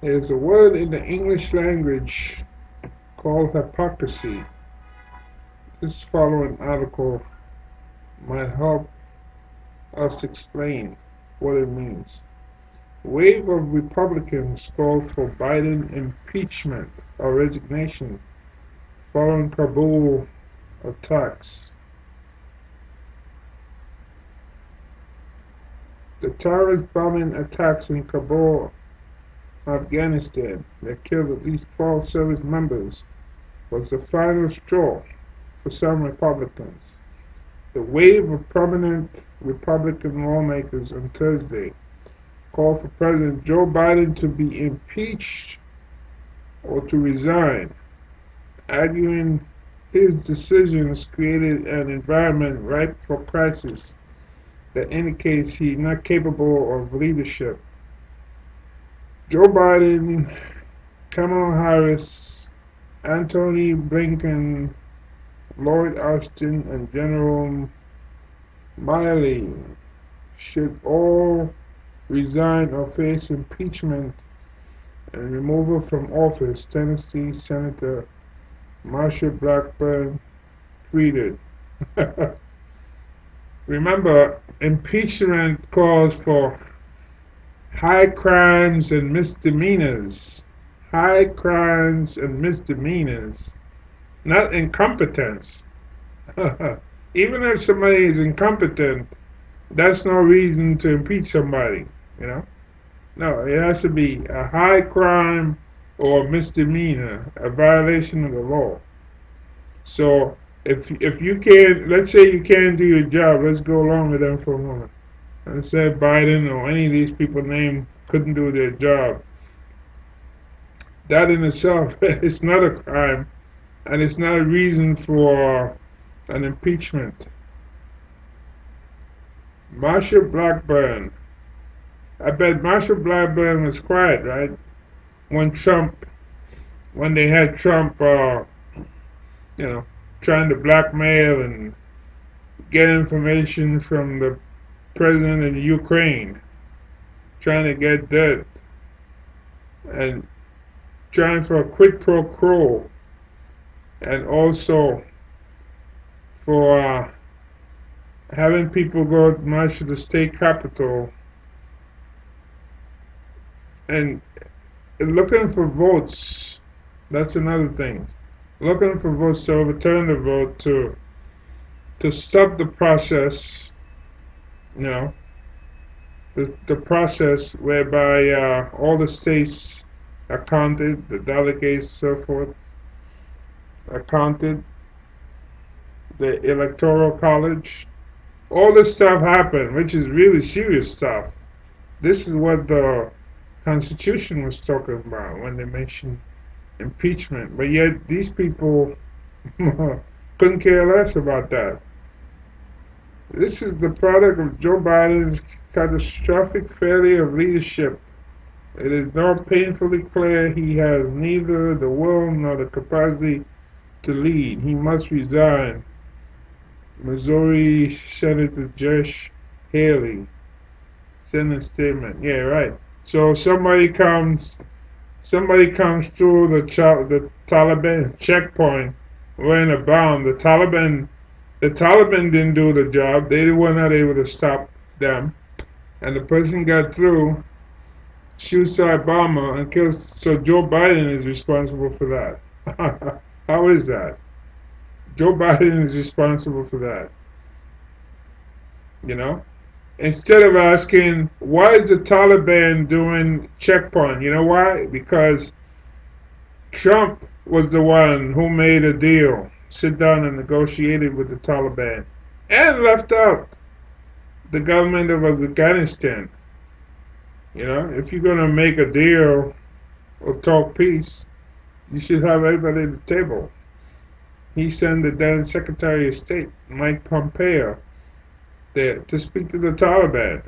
There's a word in the English language called hypocrisy. This following article might help us explain what it means. A wave of Republicans called for Biden impeachment or resignation following Kabul attacks. The terrorist bombing attacks in Kabul, Afghanistan, that killed at least 12 service members was the final straw for some Republicans. The wave of prominent Republican lawmakers on Thursday called for President Joe Biden to be impeached or to resign, arguing his decisions created an environment ripe for crisis that indicates he's not capable of leadership. Joe Biden, Kamala Harris, Antony Blinken, Lloyd Austin, and General Milley should all resign or face impeachment and removal from office, Tennessee Senator Marsha Blackburn tweeted. Remember, impeachment calls for high crimes and misdemeanors. High crimes and misdemeanors, not incompetence. Even if somebody is incompetent, that's no reason to impeach somebody, you know? No, it has to be a high crime or a misdemeanor, a violation of the law. So if you can't, let's say you can't do your job, let's go along with them for a moment. And say Biden or any of these people named couldn't do their job. That in itself is not a crime, and it's not a reason for an impeachment. Marsha Blackburn. I bet Marsha Blackburn was quiet, right? When they had Trump, trying to blackmail and get information from the president of Ukraine, trying to get dirt, and trying for a quid pro quo, and also for having people go march to the state capitol and looking for votes. That's another thing. Looking for votes to overturn the vote to stop the process, you know, the process whereby all the states are counted, the delegates, so forth, are counted, the electoral college. All this stuff happened, which is really serious stuff. This is what the Constitution was talking about when they mentioned impeachment. But yet these people couldn't care less about that. This is the product of Joe Biden's catastrophic failure of leadership. It is now painfully clear he has neither the will nor the capacity to lead. He must resign. Missouri Senator Josh Haley sent a statement. Yeah, right. So somebody comes through the Taliban checkpoint wearing a bomb. The Taliban didn't do the job. They were not able to stop them, and the person got through, shoots our bomber, and kills. So Joe Biden is responsible for that. How is that? Joe Biden is responsible for that. You know? Instead of asking, why is the Taliban doing checkpoint? You know why? Because Trump was the one who made a deal, sit down and negotiated with the Taliban, and left out the government of Afghanistan. You know, if you're going to make a deal or talk peace, you should have everybody at the table. He sent the then Secretary of State, Mike Pompeo, there to speak to the Taliban.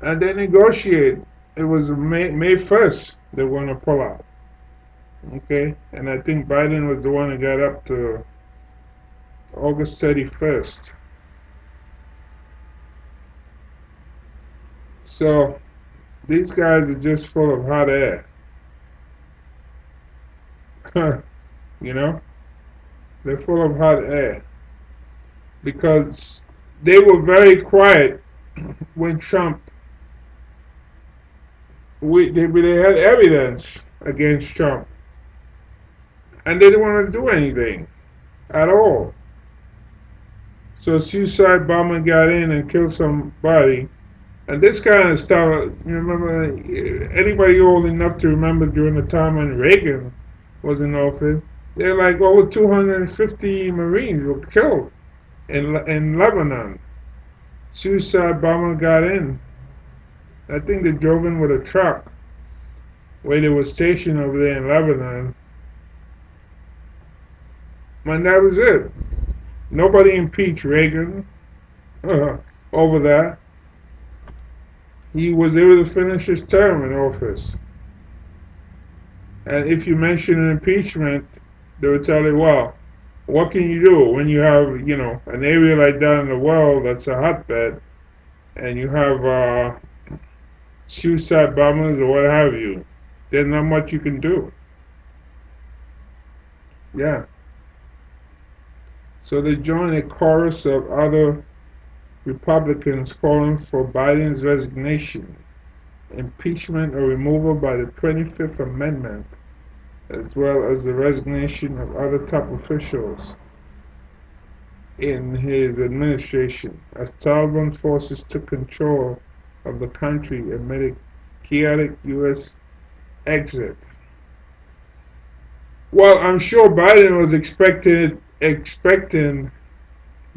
And they negotiate. It was May 1st they were going to pull out. Okay? And I think Biden was the one who got up to August 31st. So These guys are just full of hot air. You know, they're full of hot air because they were very quiet when Trump. They had evidence against Trump, and they didn't want to do anything at all. So a suicide bomber got in and killed somebody. And this kind of stuff, you remember, anybody old enough to remember during the time when Reagan was in office, they're like over 250 Marines were killed in Lebanon. Suicide bomber got in. I think they drove in with a truck where they were stationed over there in Lebanon. And that was it. Nobody impeached Reagan over that. He was able to finish his term in office. And if you mention an impeachment, they would tell you, well, what can you do when you have, an area like that in the world that's a hotbed, and you have suicide bombers or what have you? There's not much you can do. Yeah. So they joined a chorus of other Republicans calling for Biden's resignation, impeachment or removal by the 25th Amendment, as well as the resignation of other top officials in his administration, as Taliban forces took control of the country amid a chaotic U.S. exit. Well, I'm sure Biden was expecting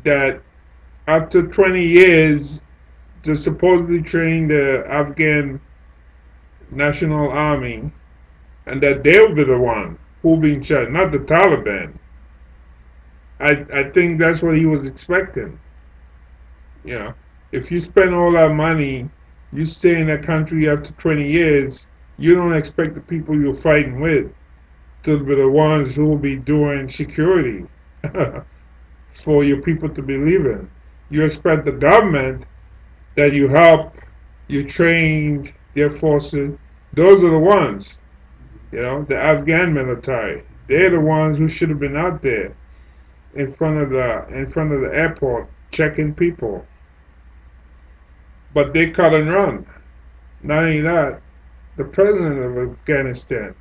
that after 20 years to supposedly train the Afghan National Army, and that they'll be the one who'll be in charge, not the Taliban. I think that's what he was expecting. If you spend all that money, you stay in that country after 20 years, you don't expect the people you're fighting with to be the ones who will be doing security for your people to be living. You expect the government that you help, you trained their forces. Those are the ones, the Afghan military. They're the ones who should have been out there in front of the airport checking people. But they cut and run. Not only that, the president of Afghanistan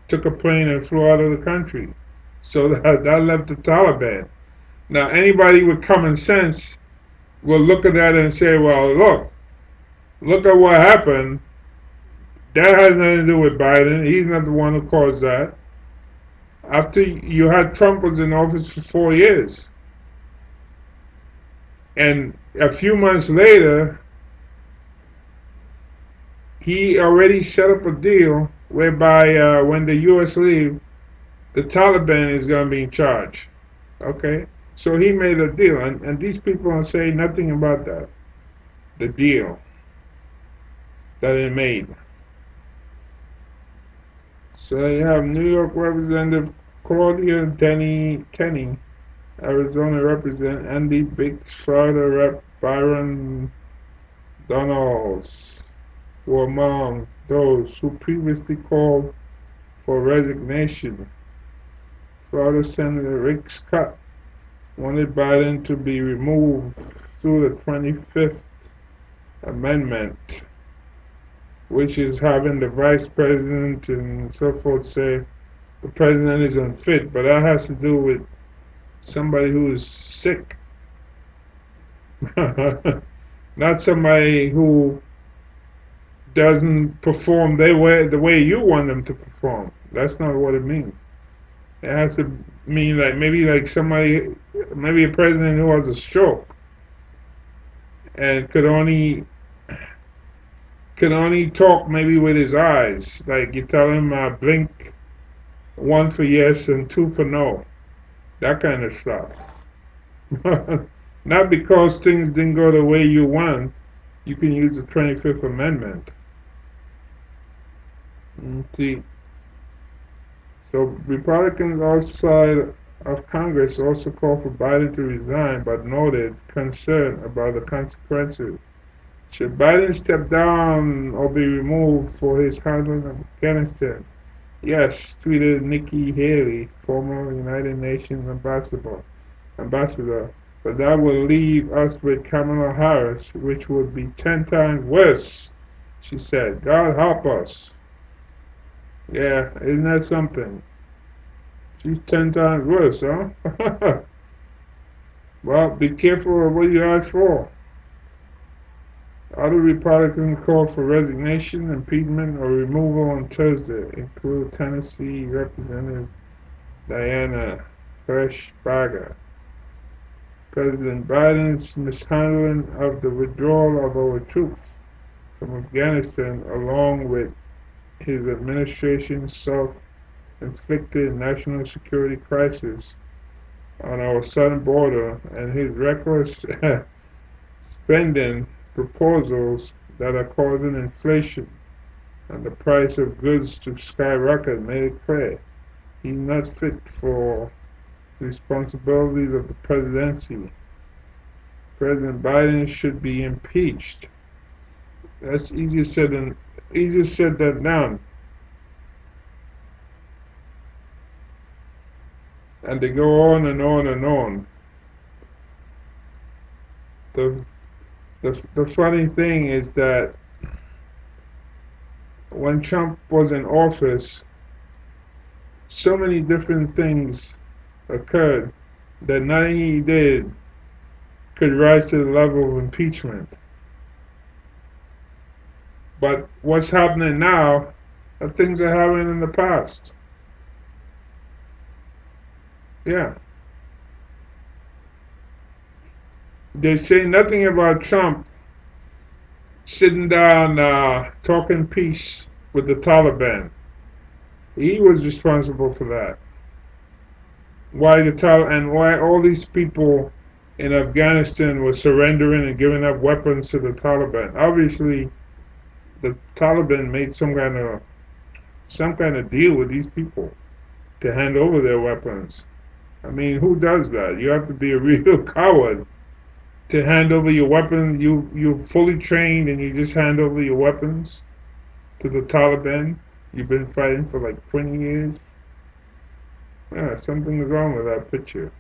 took a plane and flew out of the country. So that left the Taliban. Now anybody with common sense will look at that and say, well, look at what happened. That has nothing to do with Biden. He's not the one who caused that. After you had Trump was in office for 4 years. And a few months later, he already set up a deal whereby when the U.S. leave, the Taliban is going to be in charge. Okay? So he made a deal. And these people are saying nothing about that. The deal that he made. So you have New York Representative Claudia Tenney, Arizona Representative Andy Biggs, Florida Rep Byron Donalds were among those who previously called for resignation. Florida Senator Rick Scott wanted Biden to be removed through the 25th Amendment, which is having the vice president and so forth say the president is unfit, but that has to do with somebody who is sick. Not somebody who doesn't perform the way you want them to perform. That's not what it means. It has to mean maybe a president who has a stroke and could only talk maybe with his eyes. Like you tell him blink 1 for yes and 2 for no. That kind of stuff. Not because things didn't go the way you want, you can use the 25th Amendment. See, so Republicans outside of Congress also called for Biden to resign, but noted concern about the consequences Should Biden step down or be removed for his handling of Afghanistan? Yes, tweeted Nikki Haley, former United Nations ambassador. But that would leave us with Kamala Harris, which would be 10 times worse, she said. God help us. Yeah, isn't that something? She's 10 times worse, huh? Well, be careful of what you ask for. Other Republicans called for resignation, impeachment, or removal on Thursday, include Tennessee Representative Diana Hirschberger. President Biden's mishandling of the withdrawal of our troops from Afghanistan, along with his administration's self-inflicted national security crisis on our southern border, and his reckless spending proposals that are causing inflation and the price of goods to skyrocket, made it clear he's not fit for the responsibilities of the presidency. President Biden should be impeached. That's easier said than done. And they go on and on and on. The funny thing is that when Trump was in office, so many different things occurred that nothing he did could rise to the level of impeachment. But what's happening now are things that happened in the past. Yeah. They say nothing about Trump sitting down talking peace with the Taliban. He was responsible for that. Why all these people in Afghanistan were surrendering and giving up weapons to the Taliban. Obviously, the Taliban made some kind of deal with these people to hand over their weapons. I mean, who does that? You have to be a real coward to hand over your weapons. You're fully trained and you just hand over your weapons to the Taliban. You've been fighting for like 20 years. Yeah, something's wrong with that picture.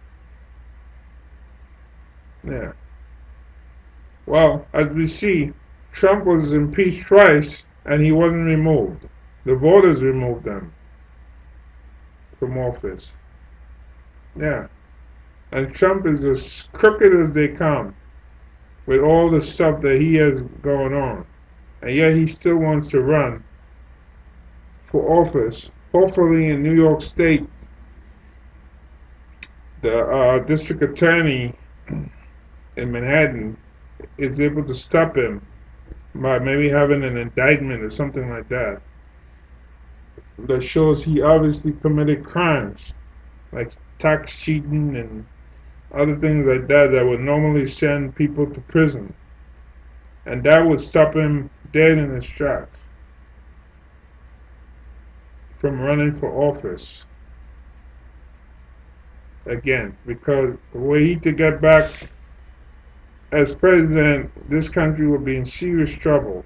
Yeah. Well, as we see, Trump was impeached twice and he wasn't removed. The voters removed him from office. Yeah. And Trump is as crooked as they come with all the stuff that he has going on. And yet he still wants to run for office. Hopefully in New York State, the district attorney in Manhattan is able to stop him by maybe having an indictment or something like that that shows he obviously committed crimes like tax cheating and other things like that would normally send people to prison. And that would stop him dead in his tracks from running for office again, because were he to get back as president, this country would be in serious trouble.